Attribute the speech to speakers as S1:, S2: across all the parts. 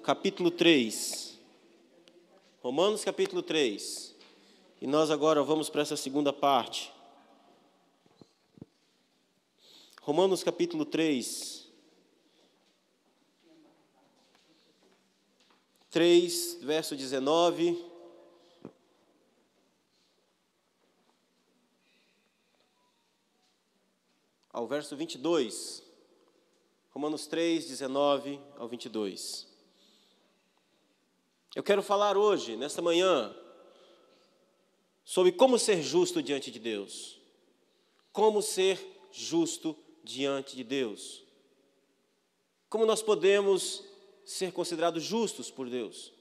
S1: Capítulo 3. Romanos capítulo 3. E nós agora vamos para essa segunda parte. Romanos capítulo 3. 3, verso 19. Ao verso 22. Romanos 3, 19 ao 22. Eu quero falar hoje, nesta manhã, sobre como ser justo diante de Deus. Como ser justo diante de Deus. Como nós podemos ser considerados justos por Deus.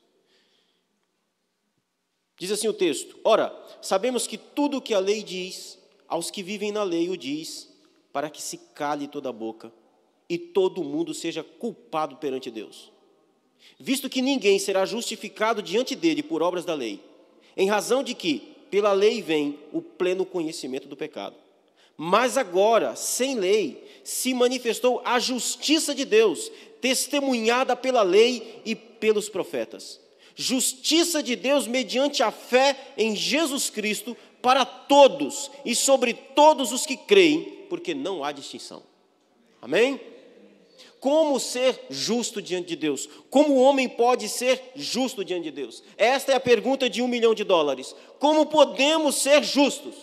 S1: Diz assim o texto: ora, sabemos que tudo o que a lei diz, aos que vivem na lei o diz, para que se cale toda a boca e todo mundo seja culpado perante Deus. Visto que ninguém será justificado diante dele por obras da lei, em razão de que, pela lei vem o pleno conhecimento do pecado. Mas agora, sem lei, se manifestou a justiça de Deus, testemunhada pela lei e pelos profetas. Justiça de Deus mediante a fé em Jesus Cristo para todos e sobre todos os que creem, porque não há distinção. Amém? Como ser justo diante de Deus? Como o homem pode ser justo diante de Deus? Esta é a pergunta de $1 milhão. Como podemos ser justos?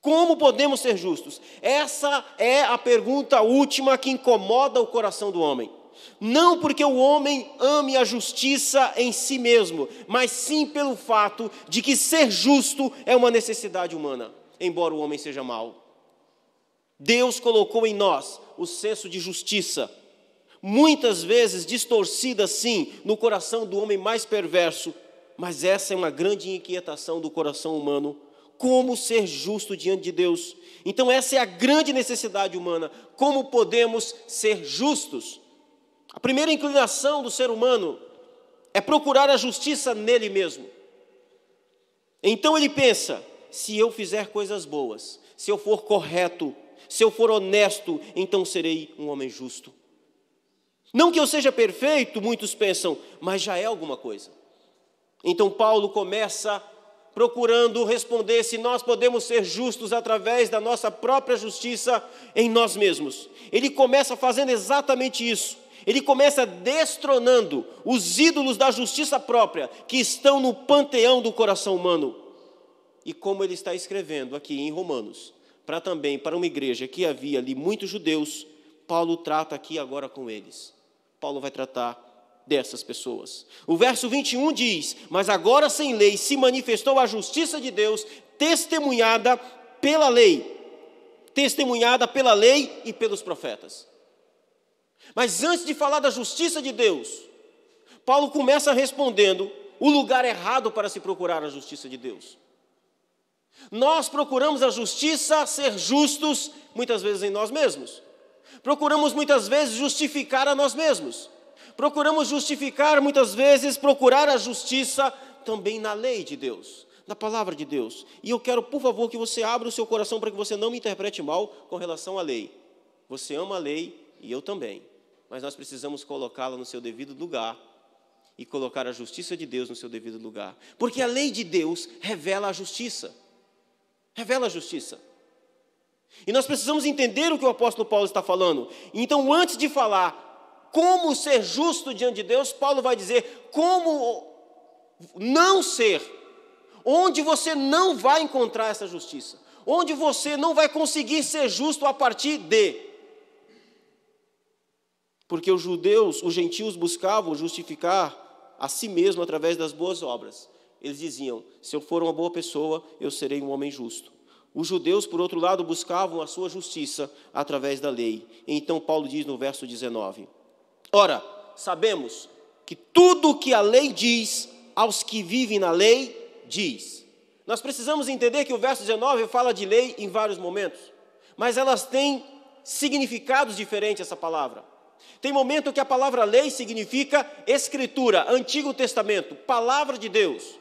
S1: Como podemos ser justos? Essa é a pergunta última que incomoda o coração do homem. Não porque o homem ame a justiça em si mesmo, mas sim pelo fato de que ser justo é uma necessidade humana, embora o homem seja mau. Deus colocou em nós o senso de justiça, muitas vezes distorcida sim no coração do homem mais perverso, mas essa é uma grande inquietação do coração humano. Como ser justo diante de Deus? Então essa é a grande necessidade humana. Como podemos ser justos? A primeira inclinação do ser humano é procurar a justiça nele mesmo. Então ele pensa: se eu fizer coisas boas, se eu for correto, se eu for honesto, então serei um homem justo. Não que eu seja perfeito, muitos pensam, mas já é alguma coisa. Então Paulo começa procurando responder se nós podemos ser justos através da nossa própria justiça em nós mesmos. Ele começa fazendo exatamente isso. Ele começa destronando os ídolos da justiça própria que estão no panteão do coração humano. E como ele está escrevendo aqui em Romanos, para uma igreja que havia ali muitos judeus, Paulo trata aqui agora com eles. Paulo vai tratar dessas pessoas. O verso 21 diz: mas agora sem lei se manifestou a justiça de Deus, testemunhada pela lei e pelos profetas. Mas antes de falar da justiça de Deus, Paulo começa respondendo o lugar errado para se procurar a justiça de Deus. Nós procuramos a justiça, ser justos, muitas vezes em nós mesmos. Procuramos muitas vezes justificar a nós mesmos. Procuramos justificar muitas vezes, procurar a justiça também na lei de Deus, na palavra de Deus. E eu quero, por favor, que você abra o seu coração para que você não me interprete mal com relação à lei. Você ama a lei e eu também. Mas nós precisamos colocá-la no seu devido lugar e colocar a justiça de Deus no seu devido lugar. Porque a lei de Deus revela a justiça. Revela a justiça. E nós precisamos entender o que o apóstolo Paulo está falando. Então, antes de falar como ser justo diante de Deus, Paulo vai dizer como não ser, onde você não vai encontrar essa justiça, onde você não vai conseguir ser justo a partir de. Porque os gentios buscavam justificar a si mesmo através das boas obras. Eles diziam: se eu for uma boa pessoa, eu serei um homem justo. Os judeus, por outro lado, buscavam a sua justiça através da lei. Então Paulo diz no verso 19: ora, sabemos que tudo o que a lei diz, aos que vivem na lei, diz. Nós precisamos entender que o verso 19 fala de lei em vários momentos, mas elas têm significados diferentes, essa palavra. Tem momento que a palavra lei significa escritura, Antigo Testamento, palavra de Deus.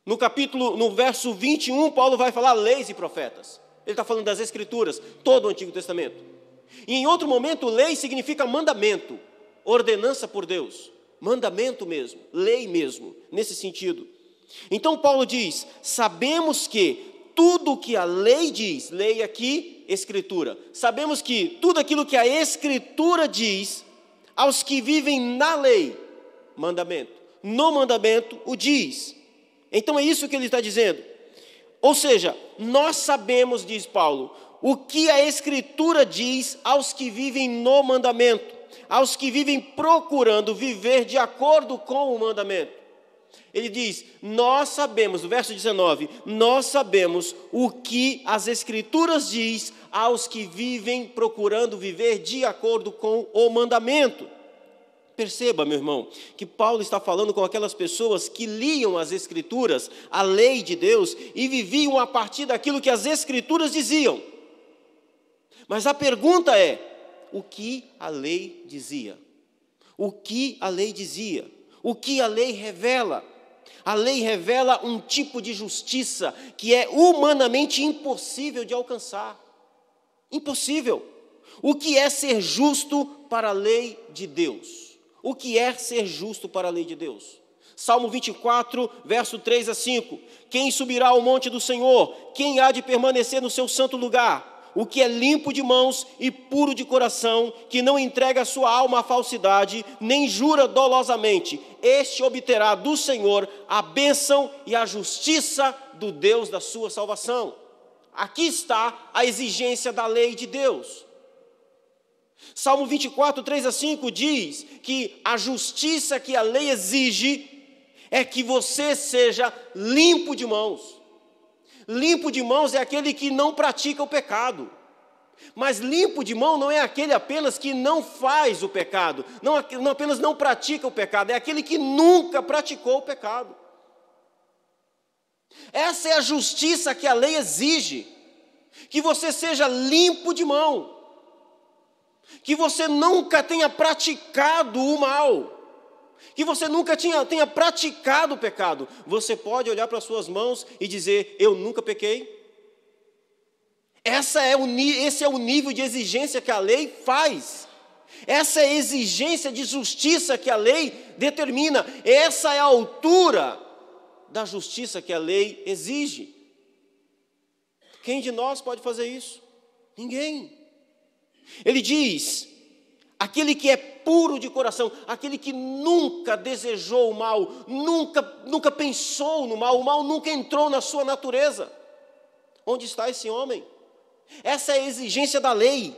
S1: No verso 21, Paulo vai falar leis e profetas. Ele está falando das escrituras, todo o Antigo Testamento. E em outro momento, lei significa mandamento, ordenança por Deus, mandamento mesmo, lei mesmo, nesse sentido. Então Paulo diz, sabemos que tudo que a lei diz, lei aqui, Escritura, sabemos que tudo aquilo que a Escritura diz, aos que vivem na lei, mandamento, no mandamento o diz. Então é isso que ele está dizendo. Ou seja, nós sabemos, diz Paulo, o que a Escritura diz aos que vivem no mandamento, aos que vivem procurando viver de acordo com o mandamento. Ele diz, nós sabemos, no verso 19, nós sabemos o que as Escrituras diz aos que vivem procurando viver de acordo com o mandamento. Perceba, meu irmão, que Paulo está falando com aquelas pessoas que liam as Escrituras, a lei de Deus, e viviam a partir daquilo que as Escrituras diziam. Mas a pergunta é, o que a lei dizia? O que a lei dizia? O que a lei revela? A lei revela um tipo de justiça que é humanamente impossível de alcançar. Impossível. O que é ser justo para a lei de Deus? O que é ser justo para a lei de Deus? Salmo 24, verso 3 a 5. Quem subirá ao monte do Senhor? Quem há de permanecer no seu santo lugar? O que é limpo de mãos e puro de coração, que não entrega a sua alma à falsidade, nem jura dolosamente, este obterá do Senhor a bênção e a justiça do Deus da sua salvação. Aqui está a exigência da lei de Deus. Salmo 24, 3 a 5 diz que a justiça que a lei exige é que você seja limpo de mãos. Limpo de mãos é aquele que não pratica o pecado. Mas limpo de mão não é aquele apenas que não faz o pecado, não apenas não pratica o pecado, é aquele que nunca praticou o pecado. Essa é a justiça que a lei exige, que você seja limpo de mão, que você nunca tenha praticado o mal, que você nunca tenha praticado o pecado. Você pode olhar para as suas mãos e dizer, eu nunca pequei? Esse é o nível de exigência que a lei faz. Essa é a exigência de justiça que a lei determina. Essa é a altura da justiça que a lei exige. Quem de nós pode fazer isso? Ninguém. Ele diz, aquele que é puro de coração, aquele que nunca desejou o mal, nunca pensou no mal, o mal nunca entrou na sua natureza. Onde está esse homem? Essa é a exigência da lei.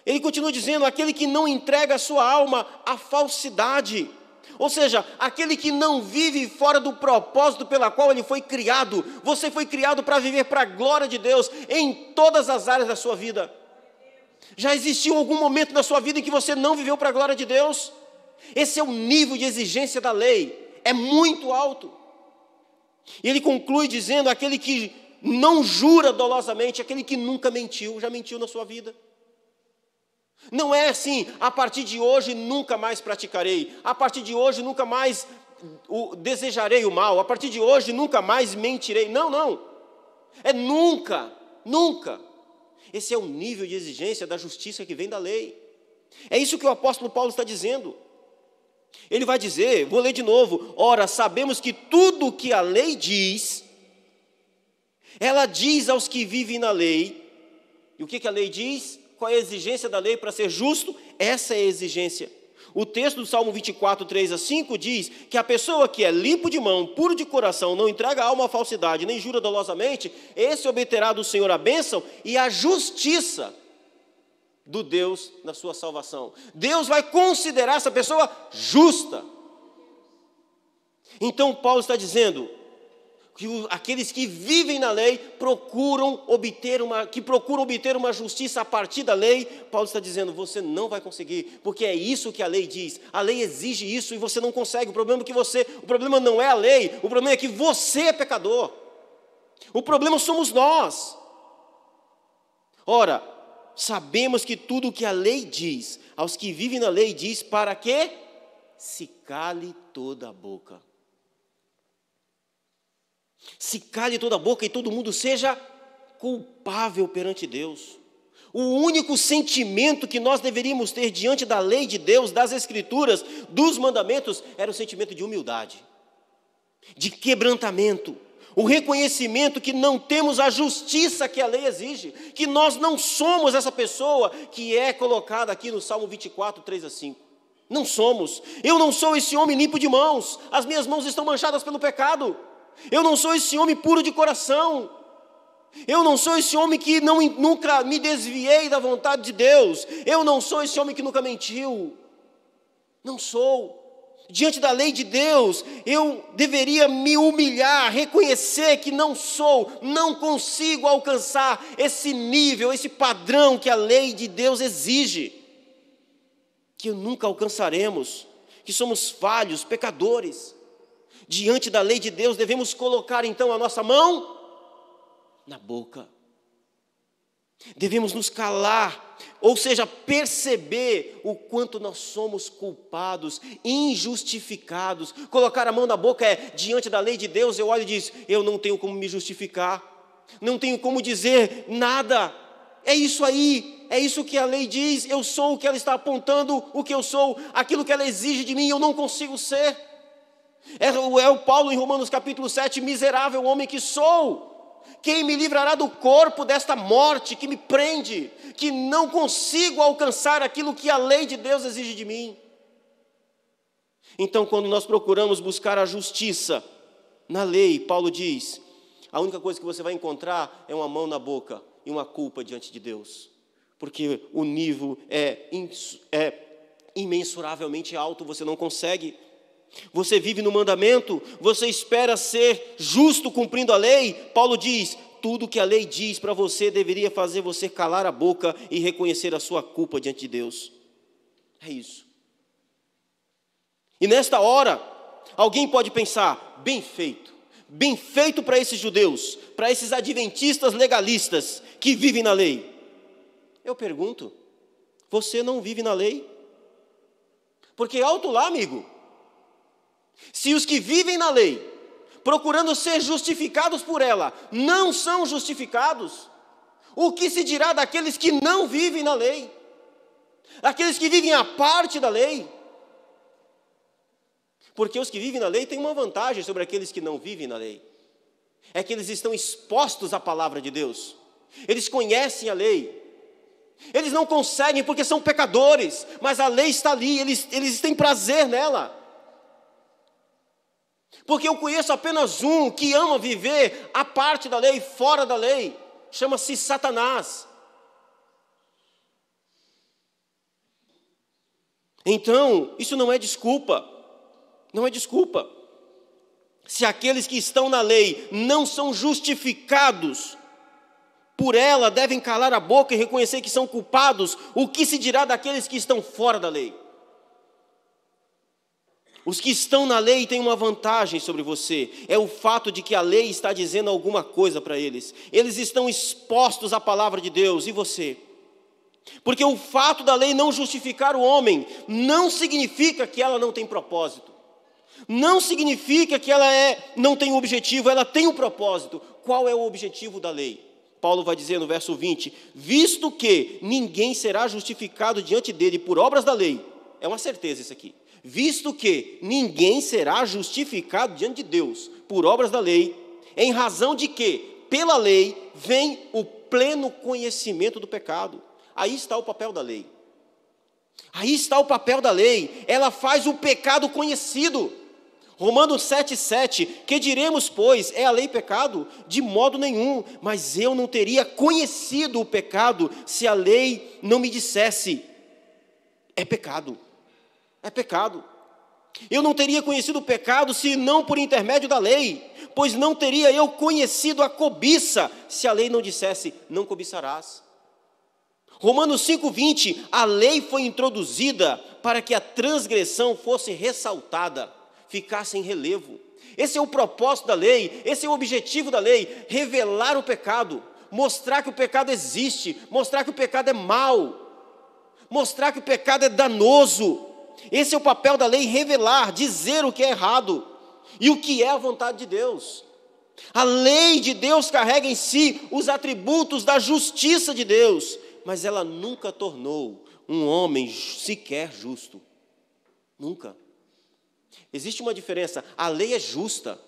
S1: Ele continua dizendo, aquele que não entrega a sua alma à falsidade, ou seja, aquele que não vive fora do propósito pela qual ele foi criado. Você foi criado para viver para a glória de Deus em todas as áreas da sua vida. Já existiu algum momento na sua vida em que você não viveu para a glória de Deus? Esse é o nível de exigência da lei, é muito alto. E ele conclui dizendo, aquele que não jura dolosamente, aquele que nunca mentiu, já mentiu na sua vida. Não é assim, a partir de hoje nunca mais praticarei, a partir de hoje nunca mais desejarei o mal, a partir de hoje nunca mais mentirei. Não, é nunca. Esse é o nível de exigência da justiça que vem da lei. É isso que o apóstolo Paulo está dizendo. Ele vai dizer, vou ler de novo, ora, sabemos que tudo o que a lei diz, ela diz aos que vivem na lei. E o que a lei diz? Qual é a exigência da lei para ser justo? Essa é a exigência. O texto do Salmo 24, 3 a 5 diz que a pessoa que é limpo de mão, puro de coração, não entrega a alma à falsidade, nem jura dolosamente, esse obterá do Senhor a bênção e a justiça do Deus na sua salvação. Deus vai considerar essa pessoa justa. Então Paulo está dizendo que aqueles que vivem na lei procuram obter uma justiça a partir da lei. Paulo está dizendo, você não vai conseguir, porque é isso que a lei diz. A lei exige isso e você não consegue. O problema não é a lei, o problema é que você é pecador. O problema somos nós. Ora, sabemos que tudo o que a lei diz, aos que vivem na lei diz, para que se cale toda a boca. Se cale toda a boca e todo mundo seja culpável perante Deus. O único sentimento que nós deveríamos ter diante da lei de Deus, das Escrituras, dos mandamentos, era o sentimento de humildade, de quebrantamento, o reconhecimento que não temos a justiça que a lei exige, que nós não somos essa pessoa que é colocada aqui no Salmo 24, 3-5. Não somos. Eu não sou esse homem limpo de mãos, as minhas mãos estão manchadas pelo pecado. Eu não sou esse homem puro de coração. Eu não sou esse homem que nunca me desviei da vontade de Deus. Eu não sou esse homem que nunca mentiu. Não sou. Diante da lei de Deus, eu deveria me humilhar, reconhecer que não consigo alcançar esse nível, esse padrão que a lei de Deus exige. Que nunca alcançaremos, que somos falhos, pecadores. Diante da lei de Deus, devemos colocar então a nossa mão na boca. Devemos nos calar, ou seja, perceber o quanto nós somos culpados, injustificados. Colocar a mão na boca é, diante da lei de Deus, eu olho e digo, eu não tenho como me justificar, não tenho como dizer nada. É isso aí, é isso que a lei diz, eu sou o que ela está apontando, o que eu sou, aquilo que ela exige de mim, eu não consigo ser. É o Paulo em Romanos capítulo 7, miserável homem que sou. Quem me livrará do corpo desta morte que me prende, que não consigo alcançar aquilo que a lei de Deus exige de mim? Então, quando nós procuramos buscar a justiça na lei, Paulo diz, a única coisa que você vai encontrar é uma mão na boca e uma culpa diante de Deus, porque o nível é imensuravelmente alto, você não consegue. Você vive no mandamento, você espera ser justo cumprindo a lei. Paulo diz, tudo que a lei diz para você deveria fazer você calar a boca e reconhecer a sua culpa diante de Deus. É isso. E nesta hora, alguém pode pensar, bem feito para esses judeus, para esses adventistas legalistas que vivem na lei. Eu pergunto, você não vive na lei? Porque alto lá, amigo. Se os que vivem na lei, procurando ser justificados por ela, não são justificados, o que se dirá daqueles que não vivem na lei? Aqueles que vivem à parte da lei? Porque os que vivem na lei têm uma vantagem sobre aqueles que não vivem na lei. É que eles estão expostos à palavra de Deus. Eles conhecem a lei. Eles não conseguem porque são pecadores, mas a lei está ali, eles têm prazer nela. Porque eu conheço apenas um que ama viver à parte da lei, fora da lei. Chama-se Satanás. Então, isso não é desculpa. Não é desculpa. Se aqueles que estão na lei não são justificados por ela, devem calar a boca e reconhecer que são culpados, o que se dirá daqueles que estão fora da lei? Os que estão na lei têm uma vantagem sobre você, é o fato de que a lei está dizendo alguma coisa para eles. Eles estão expostos à palavra de Deus, e você? Porque o fato da lei não justificar o homem, não significa que ela não tem propósito. Não significa que ela não tem um objetivo, ela tem um propósito. Qual é o objetivo da lei? Paulo vai dizer no verso 20, visto que ninguém será justificado diante dele por obras da lei. É uma certeza isso aqui. Visto que ninguém será justificado diante de Deus por obras da lei, em razão de que, pela lei, vem o pleno conhecimento do pecado. Aí está o papel da lei. Aí está o papel da lei. Ela faz o pecado conhecido. Romanos 7,7, que diremos, pois, é a lei pecado? De modo nenhum, mas eu não teria conhecido o pecado se a lei não me dissesse, é pecado. É pecado. Eu não teria conhecido o pecado se não por intermédio da lei, pois não teria eu conhecido a cobiça se a lei não dissesse, não cobiçarás. Romanos 5,20, a lei foi introduzida para que a transgressão fosse ressaltada, ficasse em relevo. Esse é o propósito da lei, esse é o objetivo da lei, revelar o pecado, mostrar que o pecado existe, mostrar que o pecado é mau, mostrar que o pecado é danoso. Esse é o papel da lei, revelar, dizer o que é errado e o que é a vontade de Deus. A lei de Deus carrega em si os atributos da justiça de Deus, mas ela nunca tornou um homem sequer justo. Nunca. Existe uma diferença. A lei é justa.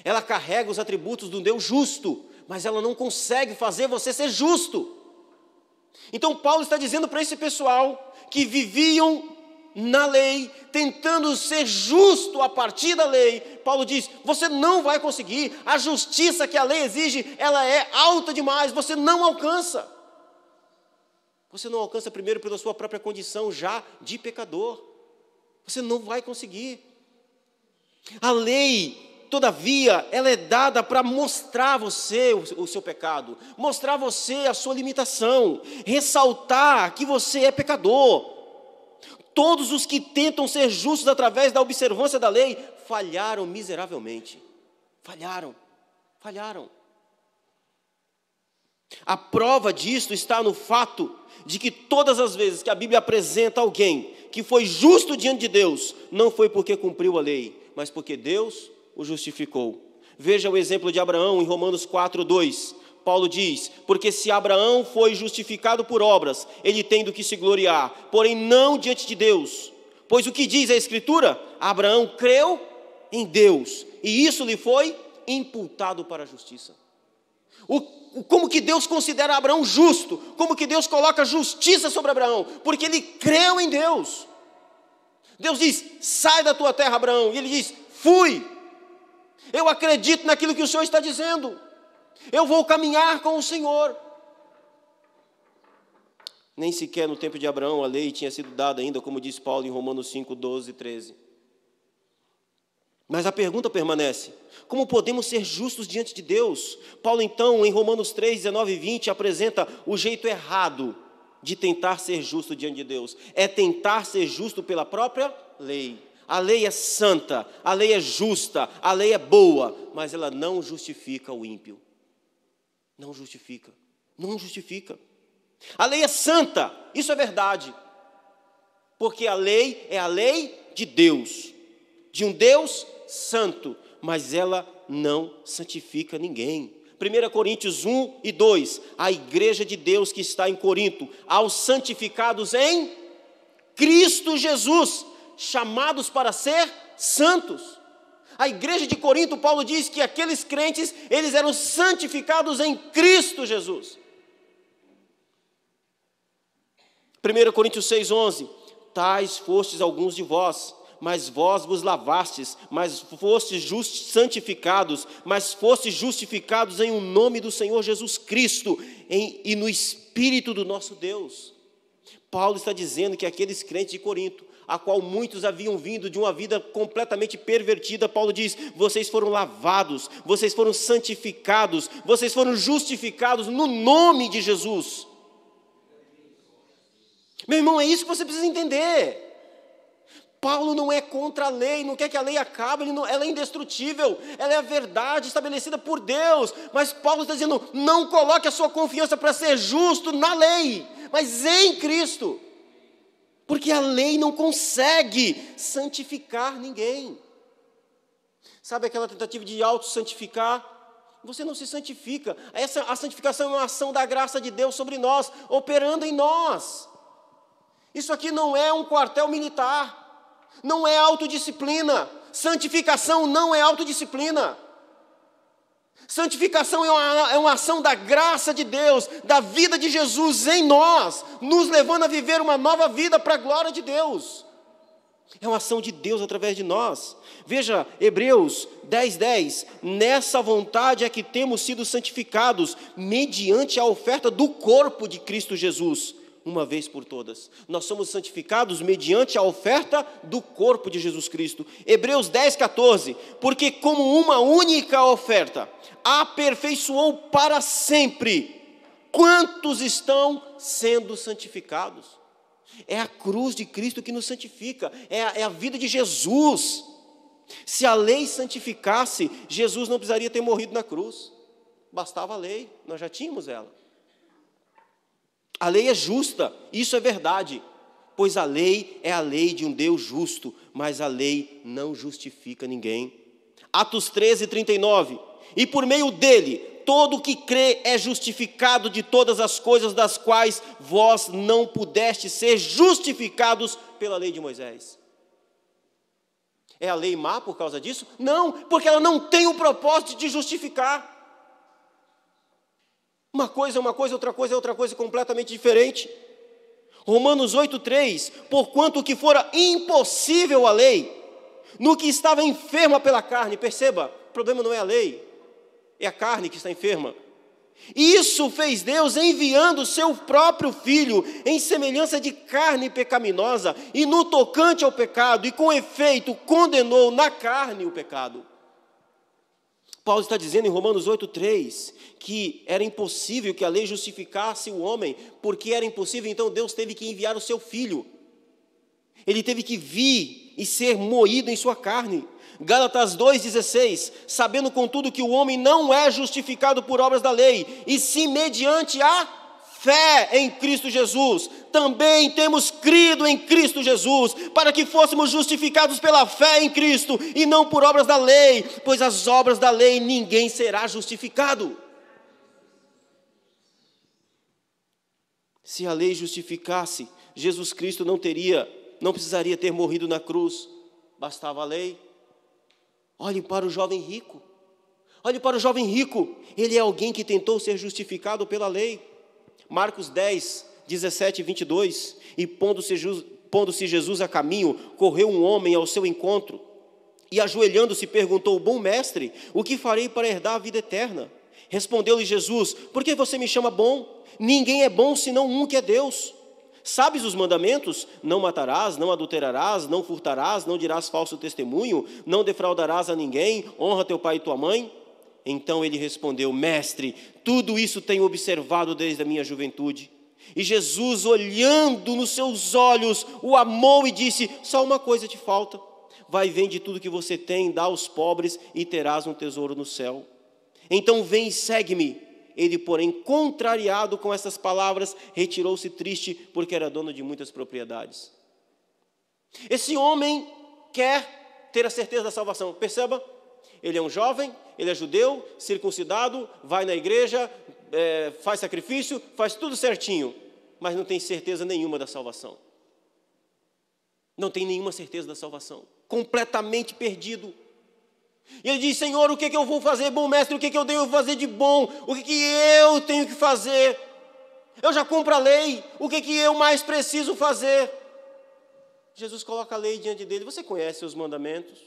S1: Ela carrega os atributos do Deus justo, mas ela não consegue fazer você ser justo. Então Paulo está dizendo para esse pessoal que viviam na lei, tentando ser justo a partir da lei. Paulo diz, você não vai conseguir. A justiça que a lei exige, ela é alta demais, você não alcança. Você não alcança primeiro pela sua própria condição já de pecador. Você não vai conseguir. A lei, todavia, ela é dada para mostrar a você o seu pecado, mostrar a você a sua limitação, ressaltar que você é pecador. Todos os que tentam ser justos através da observância da lei, falharam miseravelmente. Falharam. A prova disto está no fato de que todas as vezes que a Bíblia apresenta alguém que foi justo diante de Deus, não foi porque cumpriu a lei, mas porque Deus o justificou. Veja o exemplo de Abraão em Romanos 4:2. Paulo diz, porque se Abraão foi justificado por obras, ele tem do que se gloriar, porém não diante de Deus. Pois o que diz a Escritura? Abraão creu em Deus, e isso lhe foi imputado para a justiça. Como que Deus considera Abraão justo? Como que Deus coloca justiça sobre Abraão? Porque ele creu em Deus. Deus diz, sai da tua terra, Abraão. E ele diz, fui. Eu acredito naquilo que o Senhor está dizendo. Eu vou caminhar com o Senhor. Nem sequer no tempo de Abraão a lei tinha sido dada ainda, como diz Paulo em Romanos 5, 12 e 13. Mas a pergunta permanece, como podemos ser justos diante de Deus? Paulo então, em Romanos 3, 19 e 20, apresenta o jeito errado de tentar ser justo diante de Deus. É tentar ser justo pela própria lei. A lei é santa, a lei é justa, a lei é boa, mas ela não justifica o ímpio. Não justifica. A lei é santa, isso é verdade. Porque a lei é a lei de Deus, de um Deus santo, mas ela não santifica ninguém. 1 Coríntios 1 e 2, a igreja de Deus que está em Corinto, aos santificados em Cristo Jesus, chamados para ser santos. A igreja de Corinto, Paulo diz que aqueles crentes, eles eram santificados em Cristo Jesus. 1 Coríntios 6, 11, tais fostes alguns de vós, mas vós vos lavastes, mas fostes santificados, mas fostes justificados em o nome do Senhor Jesus Cristo e no Espírito do nosso Deus. Paulo está dizendo que aqueles crentes de Corinto, a qual muitos haviam vindo de uma vida completamente pervertida, Paulo diz, vocês foram lavados, vocês foram santificados, vocês foram justificados no nome de Jesus. Meu irmão, é isso que você precisa entender. Paulo não é contra a lei, não quer que a lei acabe, ela é indestrutível, ela é a verdade estabelecida por Deus, mas Paulo está dizendo, não coloque a sua confiança para ser justo na lei, mas em Cristo, porque a lei não consegue santificar ninguém. Sabe aquela tentativa de auto-santificar? Você não se santifica, a santificação é uma ação da graça de Deus sobre nós, operando em nós. Isso aqui não é um quartel militar, não é autodisciplina. Santificação não é autodisciplina. Santificação é uma ação da graça de Deus, da vida de Jesus em nós, nos levando a viver uma nova vida para a glória de Deus. É uma ação de Deus através de nós. Veja, Hebreus 10, 10. Nessa vontade é que temos sido santificados, mediante a oferta do corpo de Cristo Jesus, uma vez por todas. Nós somos santificados mediante a oferta do corpo de Jesus Cristo. Hebreus 10, 14. Porque como uma única oferta aperfeiçoou para sempre quantos estão sendo santificados. É a cruz de Cristo que nos santifica, é a vida de Jesus. Se a lei santificasse, Jesus não precisaria ter morrido na cruz. Bastava a lei, nós já tínhamos ela. A lei é justa, isso é verdade, pois a lei é a lei de um Deus justo, mas a lei não justifica ninguém. Atos 13, 39, e por meio dele, todo o que crê é justificado de todas as coisas das quais vós não pudestes ser justificados pela lei de Moisés. É a lei má por causa disso? Não, porque ela não tem o propósito de justificar. Uma coisa é uma coisa, outra coisa é outra coisa completamente diferente. Romanos 8,3: porquanto o que fora impossível à lei, no que estava enferma pela carne, perceba, o problema não é a lei, é a carne que está enferma. Isso fez Deus enviando o seu próprio Filho em semelhança de carne pecaminosa, e no tocante ao pecado, e com efeito condenou na carne o pecado. Paulo está dizendo em Romanos 8,3 que era impossível que a lei justificasse o homem, porque era impossível, então Deus teve que enviar o seu Filho. Ele teve que vir e ser moído em sua carne. Gálatas 2,16: sabendo contudo que o homem não é justificado por obras da lei, e sim mediante a fé em Cristo Jesus. Também temos crido em Cristo Jesus, para que fôssemos justificados pela fé em Cristo, e não por obras da lei, pois as obras da lei ninguém será justificado. Se a lei justificasse, Jesus Cristo não precisaria ter morrido na cruz, bastava a lei. Olhe para o jovem rico, ele é alguém que tentou ser justificado pela lei. Marcos 10, 17 e 22, e pondo-se Jesus a caminho, correu um homem ao seu encontro, e ajoelhando-se perguntou: bom mestre, o que farei para herdar a vida eterna? Respondeu-lhe Jesus: por que você me chama bom? Ninguém é bom senão um, que é Deus. Sabes os mandamentos? Não matarás, não adulterarás, não furtarás, não dirás falso testemunho, não defraudarás a ninguém, honra teu pai e tua mãe. Então ele respondeu: mestre, tudo isso tenho observado desde a minha juventude. E Jesus, olhando nos seus olhos, o amou e disse: só uma coisa te falta. Vai, vende tudo que você tem, dá aos pobres e terás um tesouro no céu. Então vem e segue-me. Ele, porém, contrariado com essas palavras, retirou-se triste, porque era dono de muitas propriedades. Esse homem quer ter a certeza da salvação. Perceba, ele é um jovem, ele é judeu, circuncidado, vai na igreja, faz sacrifício, faz tudo certinho, mas não tem certeza nenhuma da salvação. Não tem nenhuma certeza da salvação. Completamente perdido. E ele diz: Senhor, o que eu vou fazer, bom mestre? O que eu devo fazer de bom? O que eu tenho que fazer? Eu já cumpro a lei, o que eu mais preciso fazer? Jesus coloca a lei diante dele. Você conhece os mandamentos?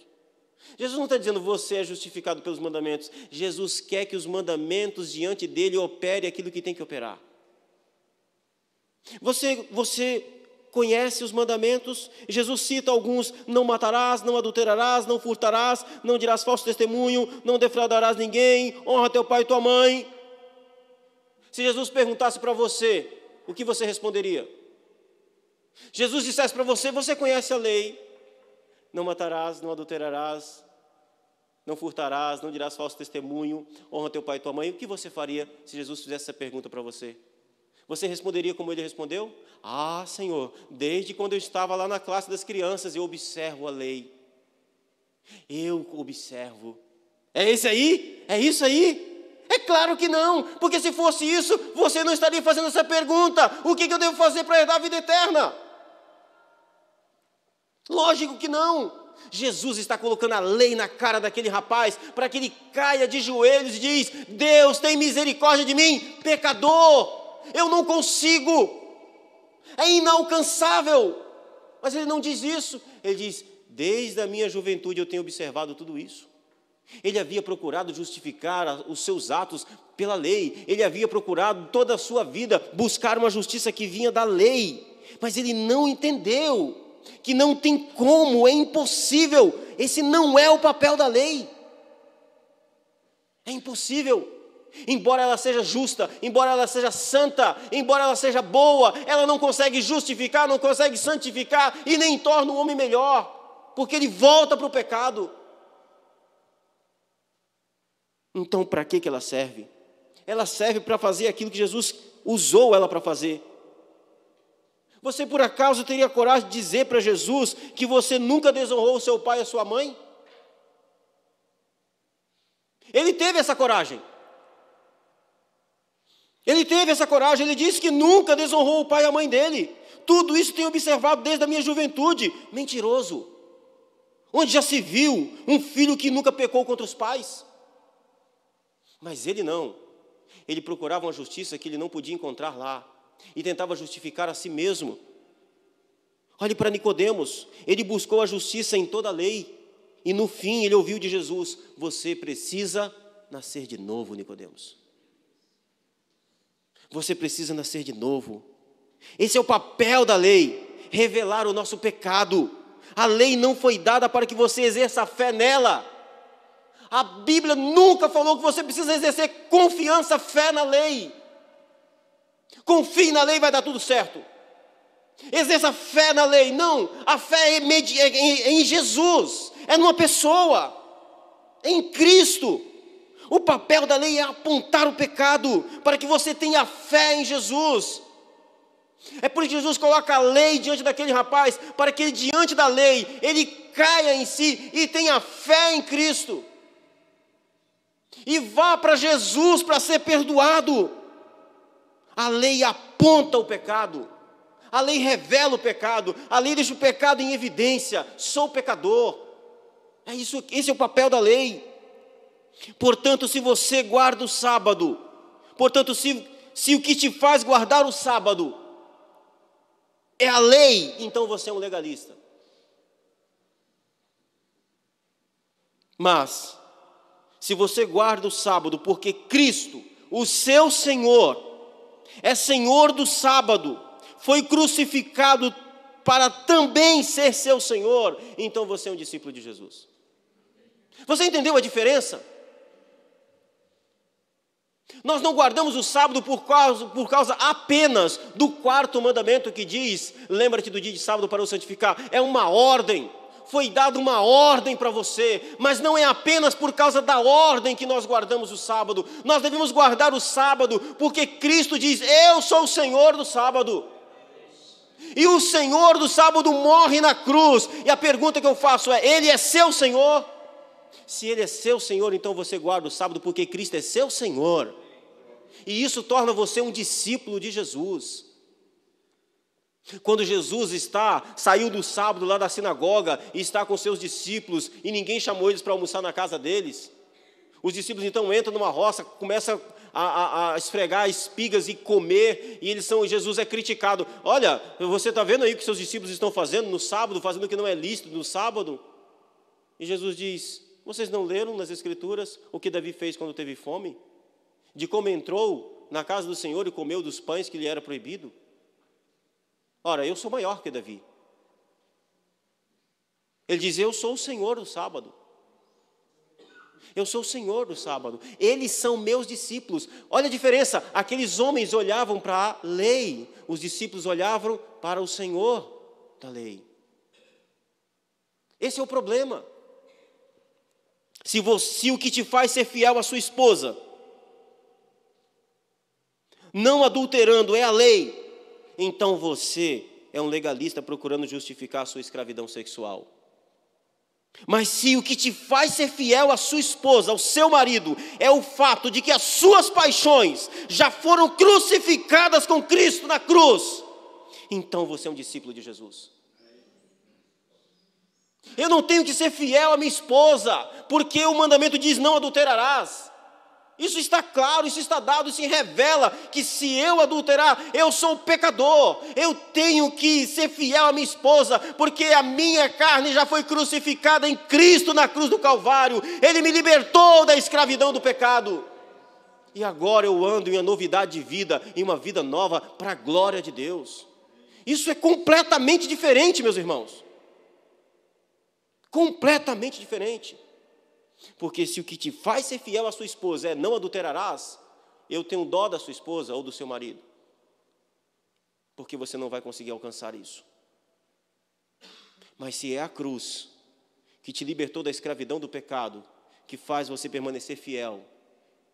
S1: Jesus não está dizendo você é justificado pelos mandamentos. Jesus quer que os mandamentos diante dele opere aquilo que tem que operar. Você conhece os mandamentos? Jesus cita alguns: não matarás, não adulterarás, não furtarás, não dirás falso testemunho, não defraudarás ninguém, honra teu pai e tua mãe. Se Jesus perguntasse para você, o que você responderia? Jesus dissesse para você: você conhece a lei, não matarás, não adulterarás, não furtarás, não dirás falso testemunho, honra teu pai e tua mãe. O que você faria se Jesus fizesse essa pergunta para você? Você responderia como ele respondeu? Ah, Senhor, desde quando eu estava lá na classe das crianças, eu observo a lei. Eu observo. É esse aí? É isso aí? É claro que não, porque se fosse isso, você não estaria fazendo essa pergunta: o que eu devo fazer para herdar a vida eterna? Lógico que não. Jesus está colocando a lei na cara daquele rapaz, para que ele caia de joelhos e diz: Deus, tem misericórdia de mim, pecador. Eu não consigo, é inalcançável. Mas ele não diz isso, ele diz: desde a minha juventude eu tenho observado tudo isso. Ele havia procurado justificar os seus atos pela lei, ele havia procurado toda a sua vida buscar uma justiça que vinha da lei, mas ele não entendeu que não tem como, é impossível. Esse não é o papel da lei, é impossível. Embora ela seja justa, embora ela seja santa, embora ela seja boa, ela não consegue justificar, não consegue santificar e nem torna o homem melhor, porque ele volta para o pecado. Então, para que ela serve? Ela serve para fazer aquilo que Jesus usou ela para fazer. Você por acaso teria coragem de dizer para Jesus que você nunca desonrou o seu pai e a sua mãe? Ele teve essa coragem. Ele teve essa coragem, ele disse que nunca desonrou o pai e a mãe dele. Tudo isso tenho observado desde a minha juventude. Mentiroso. Onde já se viu um filho que nunca pecou contra os pais? Mas ele não. Ele procurava uma justiça que ele não podia encontrar lá. E tentava justificar a si mesmo. Olhe para Nicodemos. Ele buscou a justiça em toda a lei. E no fim ele ouviu de Jesus: você precisa nascer de novo, Nicodemos. Você precisa nascer de novo. Esse é o papel da lei, revelar o nosso pecado. A lei não foi dada para que você exerça fé nela. A Bíblia nunca falou que você precisa exercer confiança, fé na lei. Confie na lei, vai dar tudo certo. Exerça fé na lei. Não, a fé é em Jesus, é numa pessoa, é em Cristo. O papel da lei é apontar o pecado, para que você tenha fé em Jesus. É por isso que Jesus coloca a lei diante daquele rapaz, para que ele, diante da lei, ele caia em si e tenha fé em Cristo. E vá para Jesus para ser perdoado. A lei aponta o pecado, a lei revela o pecado, a lei deixa o pecado em evidência. Sou pecador. É isso, esse é o papel da lei. Portanto, se você guarda o sábado, portanto, se o que te faz guardar o sábado é a lei, então você é um legalista. Mas, se você guarda o sábado porque Cristo, o seu Senhor, é Senhor do sábado, foi crucificado para também ser seu Senhor, então você é um discípulo de Jesus. Você entendeu a diferença? Nós não guardamos o sábado por causa apenas do quarto mandamento que diz: lembra-te do dia de sábado para o santificar. É uma ordem, foi dada uma ordem para você, mas não é apenas por causa da ordem que nós guardamos o sábado. Nós devemos guardar o sábado porque Cristo diz: eu sou o Senhor do sábado. E o Senhor do sábado morre na cruz. E a pergunta que eu faço é: Ele é seu Senhor? Se Ele é seu Senhor, então você guarda o sábado porque Cristo é seu Senhor. E isso torna você um discípulo de Jesus. Quando Jesus saiu do sábado lá da sinagoga e está com seus discípulos e ninguém chamou eles para almoçar na casa deles, os discípulos então entram numa roça, começam a esfregar espigas e comer, e Jesus é criticado. Olha, você está vendo aí o que seus discípulos estão fazendo no sábado, fazendo o que não é lícito no sábado? E Jesus diz: vocês não leram nas Escrituras o que Davi fez quando teve fome? De como entrou na casa do Senhor e comeu dos pães que lhe era proibido? Ora, eu sou maior que Davi. Ele diz: eu sou o Senhor do sábado. Eu sou o Senhor do sábado. Eles são meus discípulos. Olha a diferença. Aqueles homens olhavam para a lei. Os discípulos olhavam para o Senhor da lei. Esse é o problema. Se o que te faz ser fiel à sua esposa, não adulterando, é a lei, então você é um legalista procurando justificar a sua escravidão sexual. Mas se o que te faz ser fiel à sua esposa, ao seu marido, é o fato de que as suas paixões já foram crucificadas com Cristo na cruz, então você é um discípulo de Jesus. Eu não tenho que ser fiel à minha esposa, porque o mandamento diz: não adulterarás. Isso está claro, isso está dado, isso revela que se eu adulterar, eu sou pecador. Eu tenho que ser fiel à minha esposa, porque a minha carne já foi crucificada em Cristo na cruz do Calvário. Ele me libertou da escravidão do pecado. E agora eu ando em uma novidade de vida, em uma vida nova para a glória de Deus. Isso é completamente diferente, meus irmãos. Completamente diferente. Porque se o que te faz ser fiel à sua esposa é não adulterarás, eu tenho dó da sua esposa ou do seu marido. Porque você não vai conseguir alcançar isso. Mas se é a cruz que te libertou da escravidão do pecado, que faz você permanecer fiel,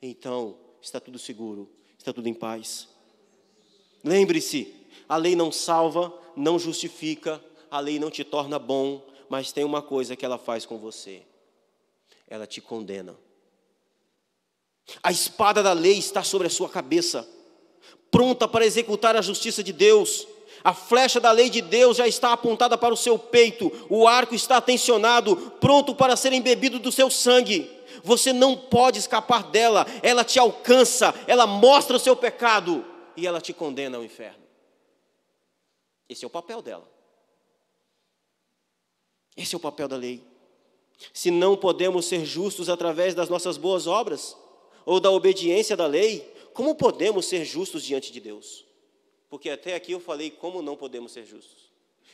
S1: então está tudo seguro, está tudo em paz. Lembre-se, a lei não salva, não justifica, a lei não te torna bom, mas tem uma coisa que ela faz com você: ela te condena. A espada da lei está sobre a sua cabeça. pronta para executar a justiça de Deus. A flecha da lei de Deus já está apontada para o seu peito, o arco está tensionado, pronto para ser embebido do seu sangue. Você não pode escapar dela, ela te alcança, ela mostra o seu pecado e ela te condena ao inferno. Esse é o papel dela. Esse é o papel da lei. Se não podemos ser justos através das nossas boas obras ou da obediência da lei, como podemos ser justos diante de Deus? Porque até aqui eu falei como não podemos ser justos.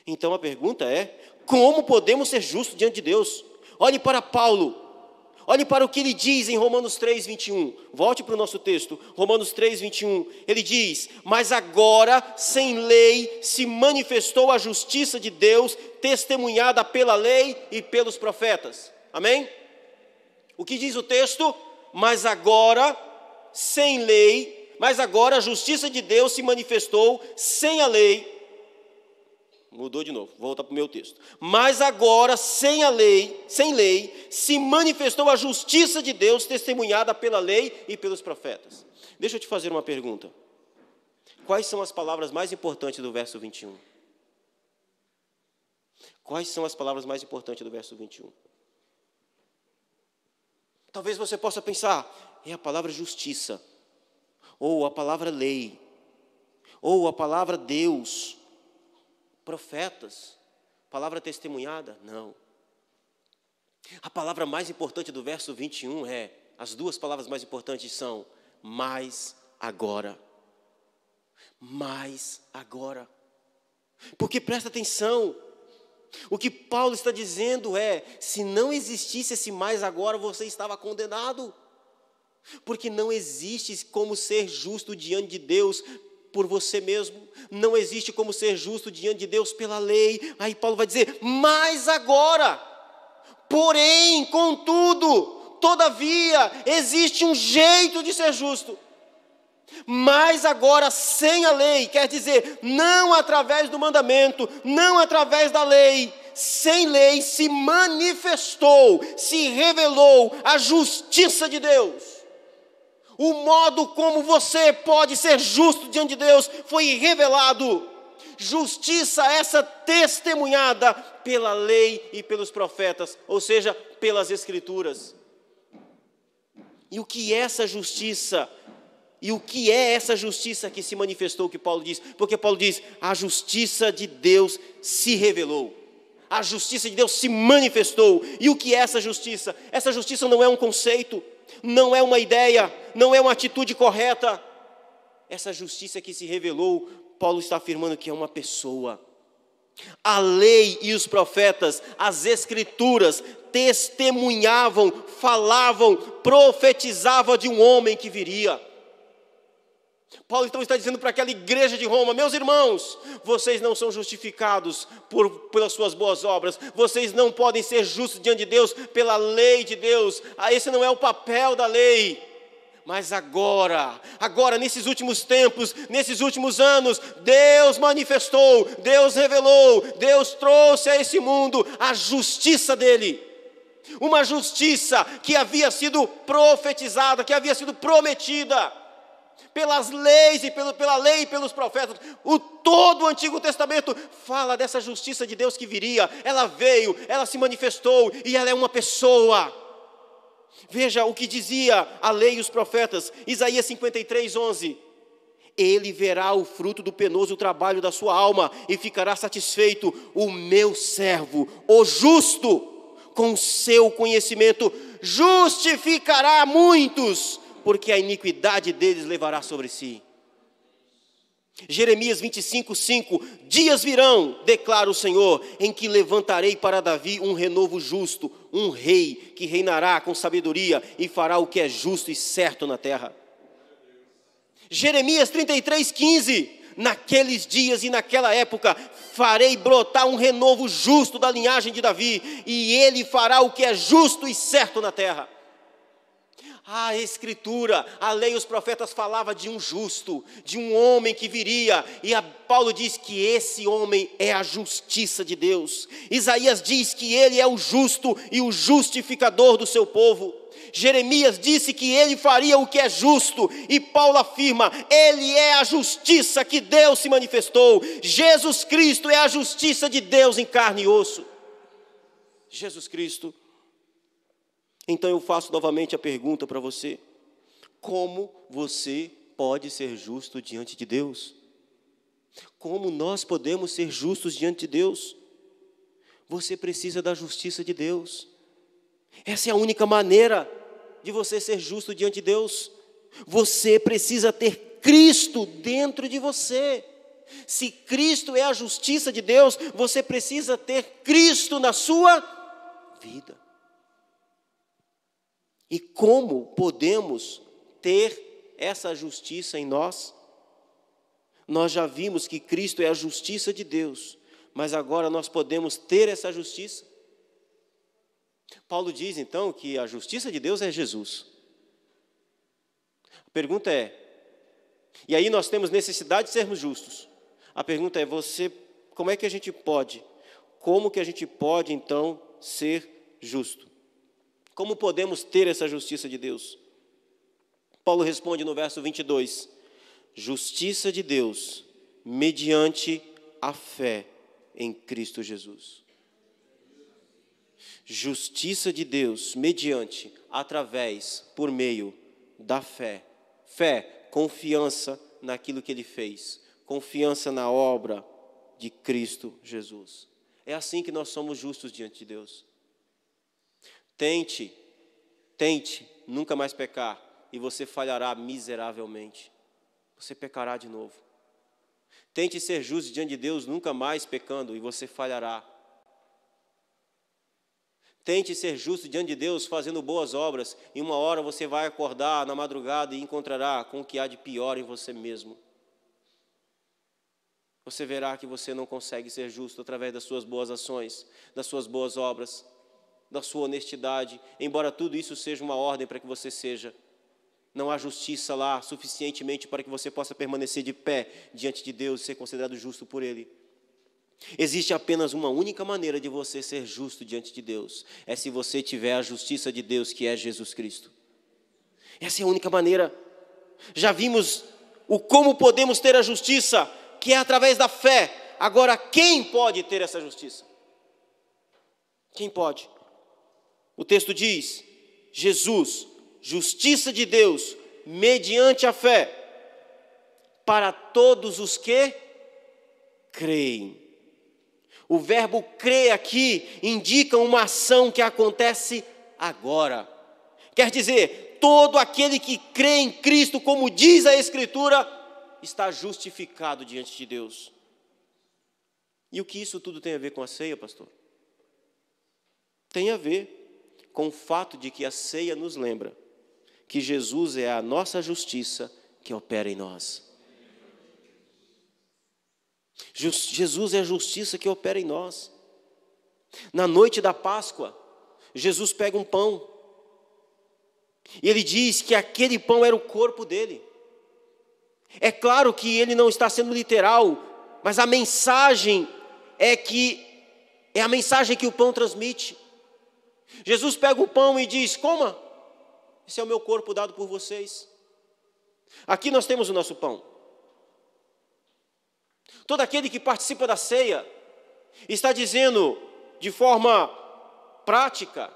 S1: Então a pergunta é, como podemos ser justos diante de Deus? Olhe para Paulo, olhe para o que ele diz em Romanos 3, 21. Volte para o nosso texto, Romanos 3, 21. Ele diz, mas agora sem lei se manifestou a justiça de Deus, testemunhada pela lei e pelos profetas. Amém? O que diz o texto? Mas agora sem lei, mas agora a justiça de Deus se manifestou sem a lei. Mudou de novo, vou voltar para o meu texto. Mas agora, sem lei, se manifestou a justiça de Deus, testemunhada pela lei e pelos profetas. Deixa eu te fazer uma pergunta. Quais são as palavras mais importantes do verso 21? Quais são as palavras mais importantes do verso 21? Talvez você possa pensar, é a palavra justiça, ou a palavra lei, ou a palavra Deus, profetas, palavra testemunhada. Não. A palavra mais importante do verso 21 as duas palavras mais importantes são, mas agora. Mas agora. Porque presta atenção, o que Paulo está dizendo se não existisse esse mais agora, você estava condenado. Porque não existe como ser justo diante de Deus por você mesmo, não existe como ser justo diante de Deus pela lei. Aí Paulo vai dizer, mas agora, porém, contudo, todavia, existe um jeito de ser justo. Mas agora sem a lei, quer dizer, não através do mandamento, não através da lei, sem lei se manifestou, se revelou a justiça de Deus. O modo como você pode ser justo diante de Deus foi revelado. Justiça essa testemunhada pela lei e pelos profetas, ou seja, pelas Escrituras. E o que é essa justiça? E o que é essa justiça que se manifestou, que Paulo diz? Porque Paulo diz, a justiça de Deus se revelou. A justiça de Deus se manifestou. E o que é essa justiça? Essa justiça não é um conceito, não é uma ideia, não é uma atitude correta. Essa justiça que se revelou, Paulo está afirmando que é uma pessoa. A lei e os profetas, as Escrituras, testemunhavam, falavam, profetizavam de um homem que viria. Paulo então está dizendo para aquela igreja de Roma, meus irmãos, vocês não são justificados pelas suas boas obras, vocês não podem ser justos diante de Deus pela lei de Deus, esse não é o papel da lei. Mas agora nesses últimos tempos, nesses últimos anos, Deus manifestou, Deus revelou, Deus trouxe a esse mundo a justiça dele. Uma justiça que havia sido profetizada, que havia sido prometida pelas leis e pela lei e pelos profetas. Todo o Antigo Testamento fala dessa justiça de Deus que viria. Ela veio, ela se manifestou e ela é uma pessoa. Veja o que dizia a lei e os profetas, Isaías 53, 11. Ele verá o fruto do penoso trabalho da sua alma e ficará satisfeito. O meu servo, o justo, com o seu conhecimento, justificará muitos, porque a iniquidade deles levará sobre si. Jeremias 25, 5. Dias virão, declara o Senhor, em que levantarei para Davi um renovo justo, um rei que reinará com sabedoria e fará o que é justo e certo na terra. Jeremias 33, 15. Naqueles dias e naquela época farei brotar um renovo justo da linhagem de Davi, e ele fará o que é justo e certo na terra. A Escritura, a lei e os profetas falavam de um justo, de um homem que viria, e Paulo diz que esse homem é a justiça de Deus. Isaías diz que ele é o justo e o justificador do seu povo. Jeremias disse que ele faria o que é justo, e Paulo afirma, ele é a justiça que Deus se manifestou. Jesus Cristo é a justiça de Deus em carne e osso. Jesus Cristo. Então eu faço novamente a pergunta para você: como você pode ser justo diante de Deus? Como nós podemos ser justos diante de Deus? Você precisa da justiça de Deus. Essa é a única maneira de você ser justo diante de Deus. Você precisa ter Cristo dentro de você. Se Cristo é a justiça de Deus, você precisa ter Cristo na sua vida. E como podemos ter essa justiça em nós? Nós já vimos que Cristo é a justiça de Deus, mas agora nós podemos ter essa justiça. Paulo diz então que a justiça de Deus é Jesus. A pergunta é, e aí nós temos necessidade de sermos justos. A pergunta é, como é que a gente pode? Como que a gente pode então ser justo? Como podemos ter essa justiça de Deus? Paulo responde no verso 22, justiça de Deus mediante a fé em Cristo Jesus. Justiça de Deus mediante, através, por meio da fé. Fé, confiança naquilo que Ele fez, confiança na obra de Cristo Jesus. É assim que nós somos justos diante de Deus. Tente nunca mais pecar, e você falhará miseravelmente. Você pecará de novo. Tente ser justo diante de Deus, nunca mais pecando, e você falhará. Tente ser justo diante de Deus, fazendo boas obras, e uma hora você vai acordar na madrugada e encontrará com o que há de pior em você mesmo. Você verá que você não consegue ser justo através das suas boas ações, das suas boas obras, da sua honestidade, embora tudo isso seja uma ordem para que você seja. Não há justiça lá suficientemente para que você possa permanecer de pé diante de Deus e ser considerado justo por Ele. Existe apenas uma única maneira de você ser justo diante de Deus. É se você tiver a justiça de Deus, que é Jesus Cristo. Essa é a única maneira. Já vimos o como podemos ter a justiça, que é através da fé. Agora, quem pode ter essa justiça? Quem pode? O texto diz, Jesus, justiça de Deus, mediante a fé, para todos os que creem. O verbo crer aqui indica uma ação que acontece agora. Quer dizer, todo aquele que crê em Cristo, como diz a Escritura, está justificado diante de Deus. E o que isso tudo tem a ver com a ceia, pastor? Tem a ver com o fato de que a ceia nos lembra que Jesus é a nossa justiça que opera em nós. Jesus é a justiça que opera em nós. Na noite da Páscoa, Jesus pega um pão e ele diz que aquele pão era o corpo dele. É claro que ele não está sendo literal, mas a mensagem é a mensagem que o pão transmite. Jesus pega o pão e diz, coma, esse é o meu corpo dado por vocês. Aqui nós temos o nosso pão. Todo aquele que participa da ceia está dizendo de forma prática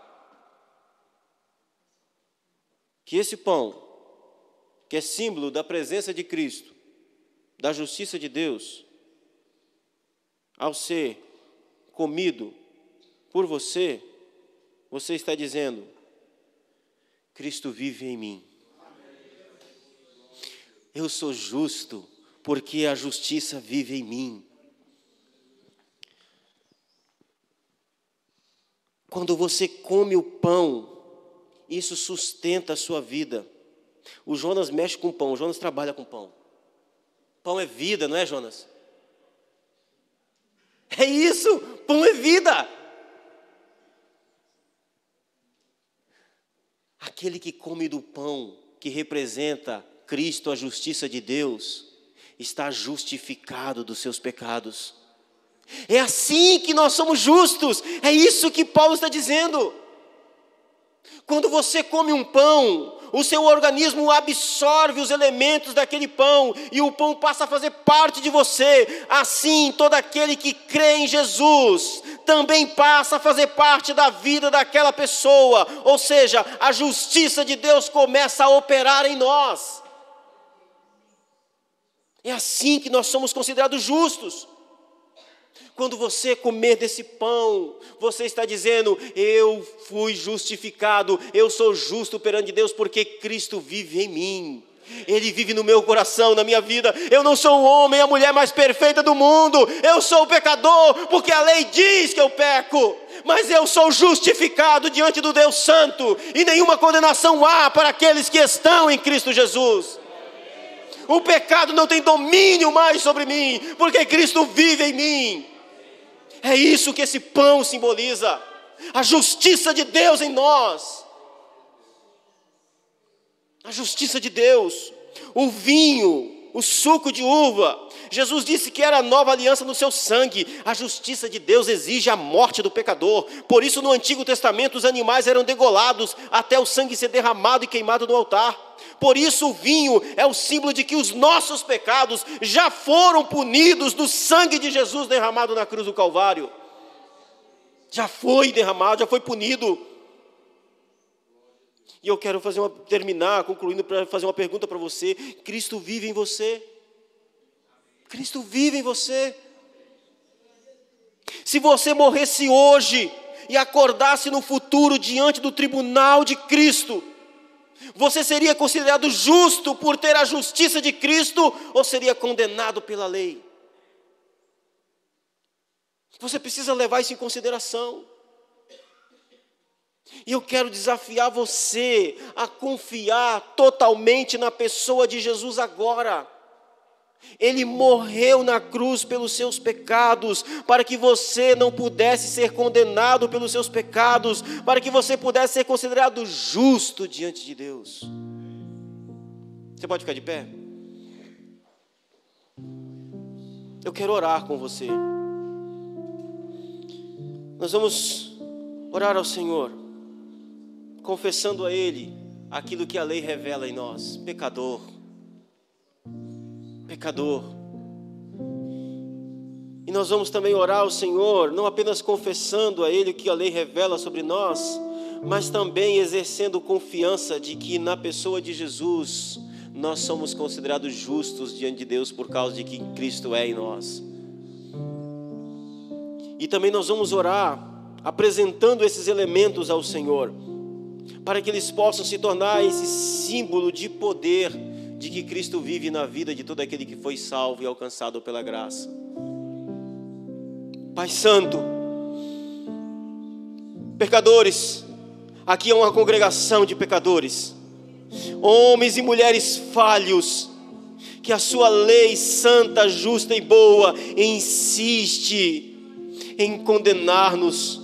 S1: que esse pão, que é símbolo da presença de Cristo, da justiça de Deus, ao ser comido por você, você está dizendo, Cristo vive em mim. Eu sou justo porque a justiça vive em mim. Quando você come o pão, isso sustenta a sua vida. O Jonas mexe com pão, o Jonas trabalha com pão. Pão é vida, não é, Jonas? É isso, pão é vida. Aquele que come do pão, que representa Cristo, a justiça de Deus, está justificado dos seus pecados. É assim que nós somos justos. É isso que Paulo está dizendo. Quando você come um pão, o seu organismo absorve os elementos daquele pão e o pão passa a fazer parte de você. Assim, todo aquele que crê em Jesus também passa a fazer parte da vida daquela pessoa. Ou seja, a justiça de Deus começa a operar em nós. É assim que nós somos considerados justos. Quando você comer desse pão, você está dizendo: eu fui justificado, eu sou justo perante Deus, porque Cristo vive em mim. Ele vive no meu coração, na minha vida. Eu não sou o homem, a mulher mais perfeita do mundo. Eu sou o pecador, porque a lei diz que eu peco. Mas eu sou justificado diante do Deus Santo, e nenhuma condenação há para aqueles que estão em Cristo Jesus. O pecado não tem domínio mais sobre mim, porque Cristo vive em mim. É isso que esse pão simboliza, a justiça de Deus em nós. A justiça de Deus. O vinho, o suco de uva, Jesus disse que era a nova aliança no seu sangue. A justiça de Deus exige a morte do pecador. Por isso no Antigo Testamento os animais eram degolados até o sangue ser derramado e queimado no altar. Por isso o vinho é o símbolo de que os nossos pecados já foram punidos do sangue de Jesus derramado na cruz do Calvário. Já foi derramado, já foi punido. E eu quero terminar, concluindo, para fazer uma pergunta para você. Cristo vive em você? Cristo vive em você? Se você morresse hoje e acordasse no futuro diante do tribunal de Cristo, você seria considerado justo por ter a justiça de Cristo, ou seria condenado pela lei? Você precisa levar isso em consideração. E eu quero desafiar você a confiar totalmente na pessoa de Jesus agora. Ele morreu na cruz pelos seus pecados, para que você não pudesse ser condenado pelos seus pecados, para que você pudesse ser considerado justo diante de Deus. Você pode ficar de pé? Eu quero orar com você. Nós vamos orar ao Senhor, confessando a Ele aquilo que a lei revela em nós. Pecador. E nós vamos também orar ao Senhor, não apenas confessando a Ele o que a lei revela sobre nós, mas também exercendo confiança de que na pessoa de Jesus nós somos considerados justos diante de Deus por causa de que Cristo é em nós. E também nós vamos orar apresentando esses elementos ao Senhor, para que eles possam se tornar esse símbolo de poder de que Cristo vive na vida de todo aquele que foi salvo e alcançado pela graça. Pai Santo, pecadores, aqui é uma congregação de pecadores, homens e mulheres falhos, que a sua lei santa, justa e boa insiste em condenar-nos.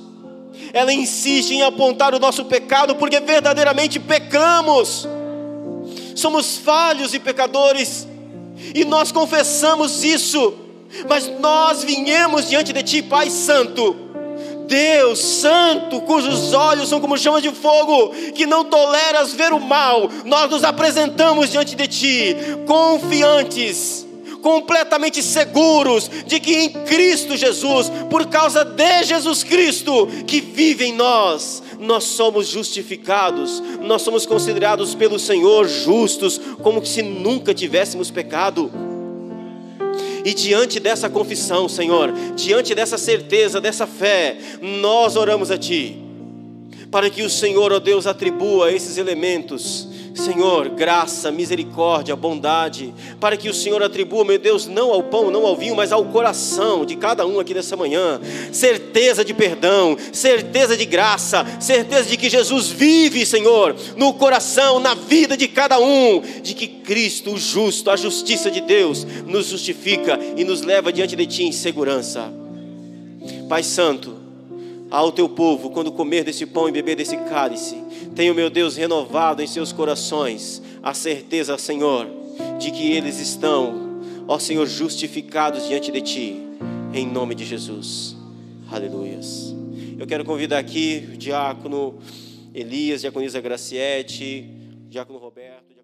S1: Ela insiste em apontar o nosso pecado, porque verdadeiramente pecamos. Somos falhos e pecadores, e nós confessamos isso, mas nós viemos diante de Ti, Pai Santo, Deus Santo, cujos olhos são como chamas de fogo, que não toleras ver o mal. Nós nos apresentamos diante de Ti, confiantes, completamente seguros de que em Cristo Jesus, por causa de Jesus Cristo que vive em nós, nós somos justificados, nós somos considerados pelo Senhor justos, como se nunca tivéssemos pecado. E diante dessa confissão, Senhor, diante dessa certeza, dessa fé, nós oramos a Ti, para que o Senhor, ó Deus, atribua esses elementos, Senhor, graça, misericórdia, bondade, para que o Senhor atribua, meu Deus, não ao pão, não ao vinho, mas ao coração de cada um aqui nessa manhã, certeza de perdão, certeza de graça, certeza de que Jesus vive, Senhor, no coração, na vida de cada um, de que Cristo, o justo, a justiça de Deus, nos justifica e nos leva diante de Ti em segurança. Pai Santo, ao Teu povo, quando comer desse pão e beber desse cálice, tenha, meu Deus, renovado em seus corações a certeza, Senhor, de que eles estão, ó Senhor, justificados diante de Ti, em nome de Jesus. Aleluias. Eu quero convidar aqui o diácono Elias, diaconisa Graciete, diácono Roberto.